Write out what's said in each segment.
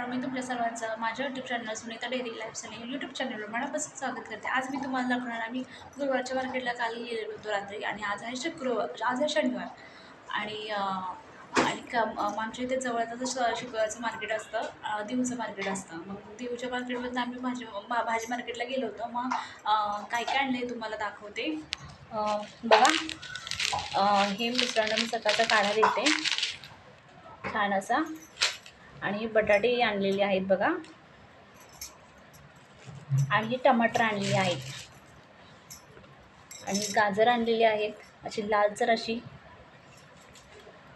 नमस्कार, मी तुमच्या सर्वांचं माझ्या YouTube channel Sunita daily lifestyle या यूट्यूब चॅनलवर मनापासून स्वागत करते. आज मी तुम्हाला दाखवणार आम्ही गुरुवारच्या मार्केटला काल गेलेलो होतो रात्री आणि आज आहे शुक्रवार, आज आहे शनिवार आणि आमच्या इथे जवळच शुक्रवारचं मार्केट असतं, देऊचं मार्केट असतं. मग देऊच्या मार्केटमधून आम्ही भाजी मार्केटला गेलो होतो. मग काय काय आणलं तुम्हाला दाखवते. बघा, हे मिश्रण मी सकाळचा काढा देते छान असा. आणि बटाटे आणलेले आहेत बघा, आणि हे टमाटर आणलेले आहेत, आणि गाजर आणलेली आहेत अशी लालसर अशी,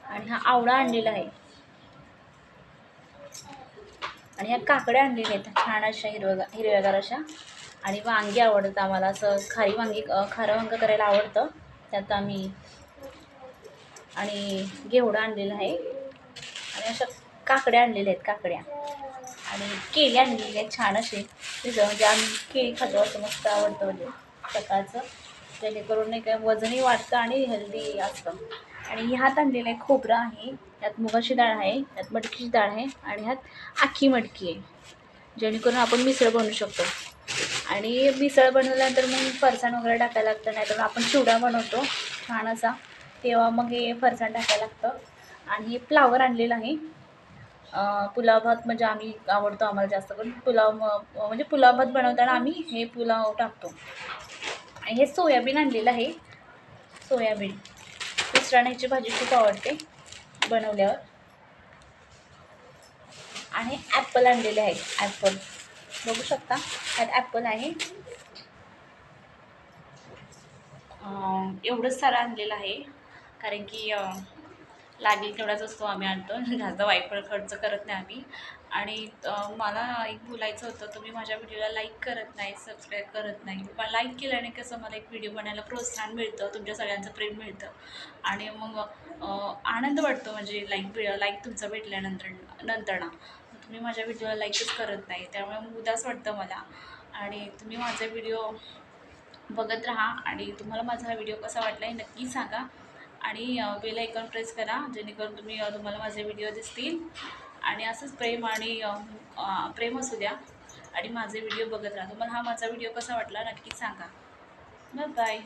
आणि हा आवळा आणलेला आहे, आणि ह्या काकड्या आणलेल्या आहेत छान अशा हिरव्यागार अशा. आणि वांगी आवडतं आम्हाला, असं खारी वांगी, खारं वांग करायला आवडतं त्यात आम्ही. आणि घेवडा आणलेला आहे, आणि अशा काकड्या आणलेल्या आहेत काकड्या, आणि केळी आणलेली आहेत छान असे. म्हणजे आम्ही केळी खातो, असं मस्त आवडतं म्हणजे सकाळचं, जेणेकरून नाही काय वजनही वाढतं आणि हेल्दी असतं. आणि ह्यात आणलेलं आहे खोबरं आहे, यात मुगाची डाळ आहे, यात मटकीची डाळ आहे, आणि ह्यात आखी मटकी आहे, जेणेकरून आपण मिसळ बनवू शकतो. आणि मिसळ बनवल्यानंतर मग फरसाण वगैरे टाकायला लागतं, नाहीतर आपण चिवडा बनवतो छान असा, तेव्हा मग हे फरसाण टाकायला लागतं. आणि हे फ्लावर आणलेलं आहे, पुलाव भात म्हणजे आम्ही आवडतो, आम्हाला जास्त करून पुलाव, म्हणजे पुलाव भात बनवताना आम्ही हे पुलाव टाकतो. आणि हे सोयाबीन आणलेलं आहे, सोयाबीन मिश्रणाची भाजी खूप आवडते बनवल्यावर. आणि ॲपल आणलेले आहे, ॲपल बघू शकता, त्यात ॲपल आहे. एवढंच सारं आणलेलं आहे, कारण की लागेल तेवढाच असतो आम्ही आणतो, जास्त वायफळ खर्च करत नाही आम्ही. आणि मला एक बोलायचं होतं, तुम्ही माझ्या व्हिडिओला लाईक करत नाही, सबस्क्राईब करत नाही. पण लाईक केल्याने कसं मला एक व्हिडिओ बनायला प्रोत्साहन मिळतं, तुमच्या सगळ्यांचं प्रेम मिळतं, आणि मग आनंद वाटतो. म्हणजे लाईक तुमचं भेटल्यानंतर ना तुम्ही माझ्या व्हिडिओला लाईकच करत नाही, त्यामुळे मग उदास वाटतं मला. आणि तुम्ही माझा व्हिडिओ बघत राहा, आणि तुम्हाला माझा हा व्हिडिओ कसा वाटला हे नक्की सांगा. आणि बेल आयकॉन प्रेस करा, जेणेकरून तुम्हाला माझे व्हिडिओ दिसतील. आणि असंच प्रेम आणि प्रेम असू द्या, आणि माझे व्हिडिओ बघत राहा. तुम्हाला हा माझा व्हिडिओ कसा वाटला नक्की सांगा. Bye bye.